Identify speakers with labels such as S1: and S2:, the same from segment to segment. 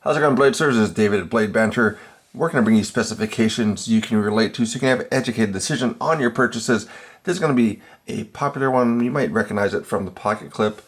S1: How's it going, Bladesters? This is David at Blade Banter. We're going to bring you specifications you can relate to so you can have an educated decision on your purchases. This is going to be a popular one. You might recognize it from the pocket clip.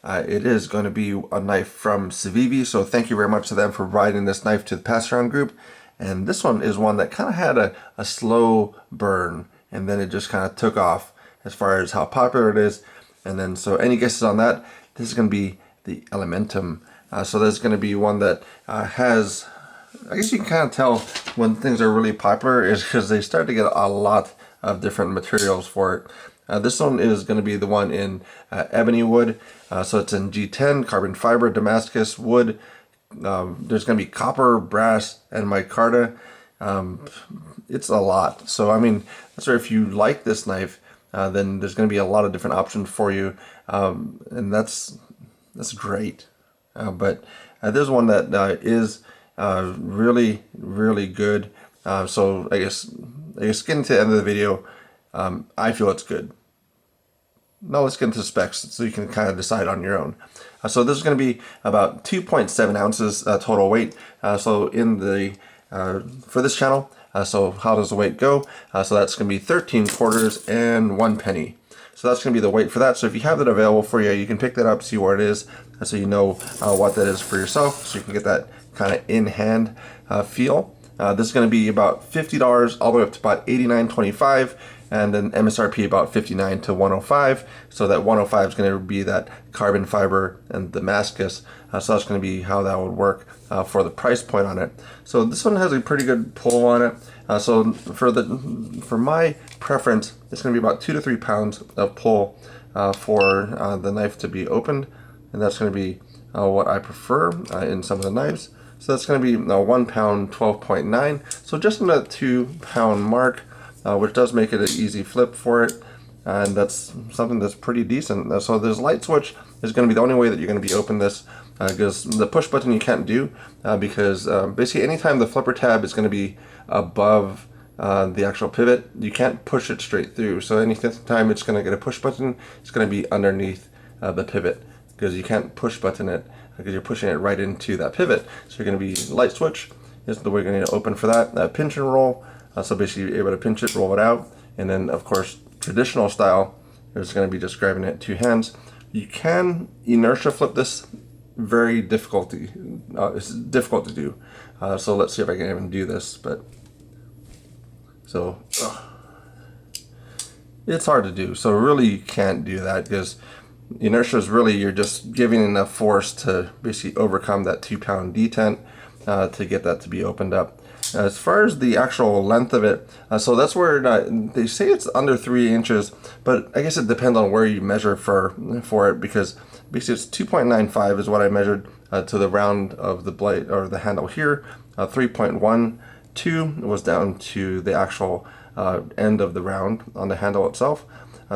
S1: It is going to be a knife from Civivi, so thank you very much to them for providing this knife to the pass around group. And this one is one that kind of had a slow burn, and then it just kind of took off as far as how popular it is. And then, so any guesses on that? This is going to be the Elementum. So there's going to be one that has, I guess you can kind of tell when things are really popular is because they start to get a lot of different materials for it. This one is going to be the one in ebony wood. So it's in G10, carbon fiber, Damascus wood. There's going to be copper, brass, and micarta. It's a lot. So I mean, that's where if you like this knife, then there's going to be a lot of different options for you, and that's great. But there's one that is really, really good. So I guess getting to the end of the video, I feel it's good. Now let's get into specs so you can kind of decide on your own. So this is going to be about 2.7 ounces total weight. So in the for this channel, so how does the weight go? So that's going to be 13 quarters and 1 penny. So that's going to be the weight for that. So if you have that available for you, you can pick that up, see where it is, so you know what that is for yourself, so you can get that kind of in-hand feel. This is going to be about $50 all the way up to about $89.25, and then MSRP about $59 to $105. So that $105 is going to be that carbon fiber and Damascus. So that's going to be how that would work for the price point on it. So this one has a pretty good pull on it. So for my preference, it's going to be about 2 to 3 pounds of pull for the knife to be opened, and that's going to be what I prefer in some of the knives. So that's going to be 1 pound 12.9, so just in that 2 pound mark, which does make it an easy flip for it, and that's something that's pretty decent. So this light switch is going to be the only way that you're going to be open this, because the push button you can't do, because basically anytime the flipper tab is going to be above the actual pivot, you can't push it straight through. So anytime it's going to get a push button, it's going to be underneath the pivot, because you can't push button it because you're pushing it right into that pivot. So you're going to be light switch is the way you're going to open for that. Pinch and roll. So basically you're able to pinch it, roll it out, and then of course traditional style is going to be just grabbing it 2 hands. You can inertia flip this. Very difficult. It's difficult to do. So let's see if I can even do this. But so it's hard to do. So really you can't do that, because inertia is really, you're just giving enough force to basically overcome that 2 pound detent to get that to be opened up. As far as the actual length of it, so that's where they say it's under 3 inches, but I guess it depends on where you measure for it, because basically it's 2.95 is what I measured to the round of the blade or the handle here. 3.12 was down to the actual end of the round on the handle itself.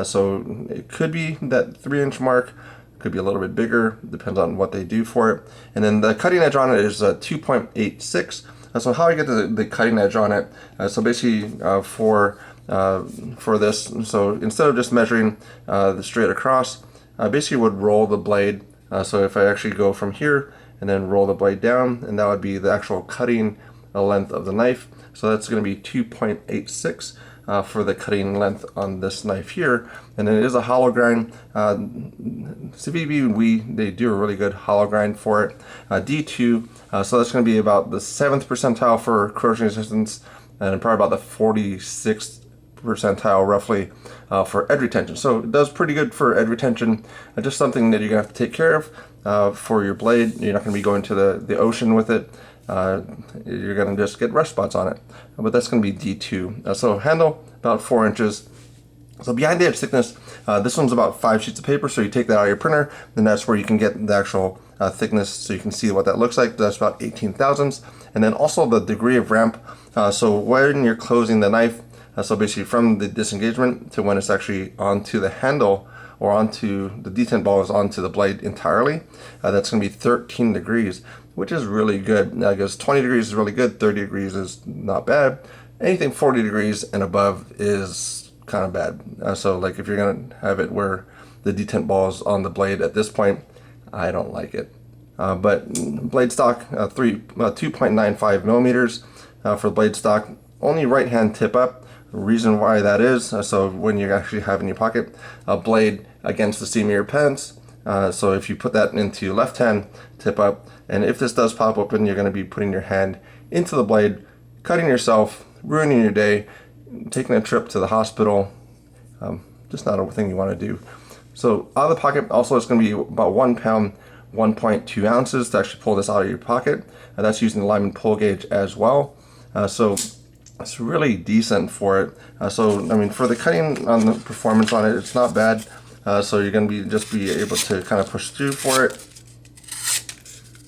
S1: So it could be that 3-inch mark, could be a little bit bigger, depends on what they do for it. And then the cutting edge on it is 2.86. So how I get the cutting edge on it, so basically for this, so instead of just measuring the straight across, I basically would roll the blade. So if I actually go from here and then roll the blade down, and that would be the actual cutting length of the knife. So that's going to be 2.86 for the cutting length on this knife here. And then it is a hollow grind. Civivi, they do a really good hollow grind for it. D2, so that's going to be about the 7th percentile for corrosion resistance, and probably about the 46th percentile roughly for edge retention. So it does pretty good for edge retention. Just something that you're gonna have to take care of for your blade. You're not gonna be going to the ocean with it. You're gonna just get rust spots on it. But that's gonna be D2. So handle about 4 inches. So behind the edge thickness, this one's about 5 sheets of paper. So you take that out of your printer, then that's where you can get the actual thickness, so you can see what that looks like. That's about 18 thousandths. And then also the degree of ramp. So when you're closing the knife, so basically from the disengagement to when it's actually onto the handle, or onto the detent ball is onto the blade entirely, that's going to be 13 degrees, which is really good. Because 20 degrees is really good, 30 degrees is not bad. Anything 40 degrees and above is kind of bad. So like if you're going to have it where the detent ball is on the blade at this point, I don't like it. but blade stock 2.95 millimeters for the blade stock. Only right hand tip up. Reason why that is, so when you actually have in your pocket a blade against the seam of your pants, so if you put that into your left hand tip up, and if this does pop open, you're going to be putting your hand into the blade, cutting yourself, ruining your day, taking a trip to the hospital. Just not a thing you want to do. So out of the pocket, also it's going to be about 1 pound, 1.2 ounces to actually pull this out of your pocket. That's using the Lyman pull gauge as well. So it's really decent for it. So I mean, for the cutting on the performance on it, it's not bad. So you're going to be able to kind of push through for it.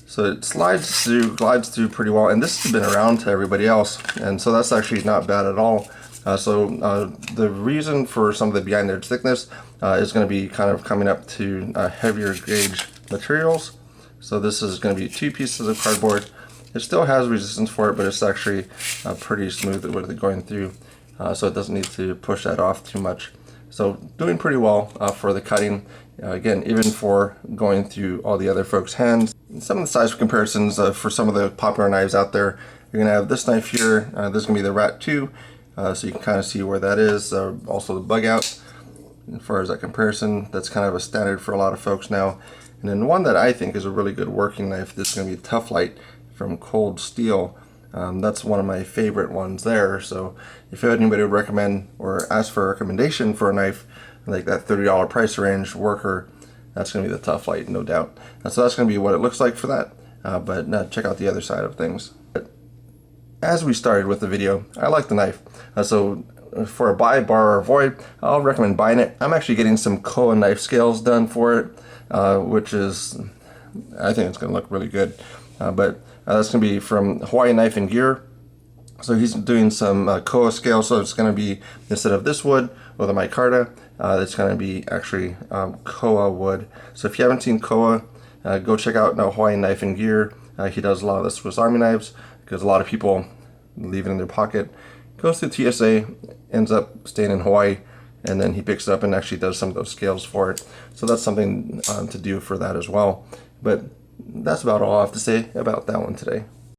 S1: So it glides through pretty well, and this has been around to everybody else, and so that's actually not bad at all. The reason for some of the behind edge thickness is going to be kind of coming up to heavier gauge materials. So this is going to be 2 pieces of cardboard. It still has resistance for it, but it's actually pretty smooth with it going through, so it doesn't need to push that off too much. So doing pretty well for the cutting. Again, even for going through all the other folks' hands. Some of the size comparisons for some of the popular knives out there. You're going to have this knife here. This is going to be the Rat 2, so you can kind of see where that is. Also the Bug Out. As far as that comparison, that's kind of a standard for a lot of folks now. And then one that I think is a really good working knife, this is going to be Tough Light from Cold Steel. That's one of my favorite ones there. So if anybody would recommend or ask for a recommendation for a knife like that $30 price range worker, that's going to be the Tough Light, no doubt. So that's going to be what it looks like for that. But check out the other side of things. As we started with the video, I like the knife. So for a buy, borrow, or avoid, I'll recommend buying it. I'm actually getting some Koa knife scales done for it, which is, I think it's going to look really good. But that's going to be from Hawaii Knife and Gear. So he's doing some Koa scale, so it's going to be, instead of this wood or the micarta, it's going to be actually Koa wood. So if you haven't seen Koa, go check out Hawaii Knife and Gear. He does a lot of the Swiss Army knives, because a lot of people leave it in their pocket, goes to TSA, ends up staying in Hawaii, and then he picks it up and actually does some of those scales for it. So that's something to do for that as well. But that's about all I have to say about that one today.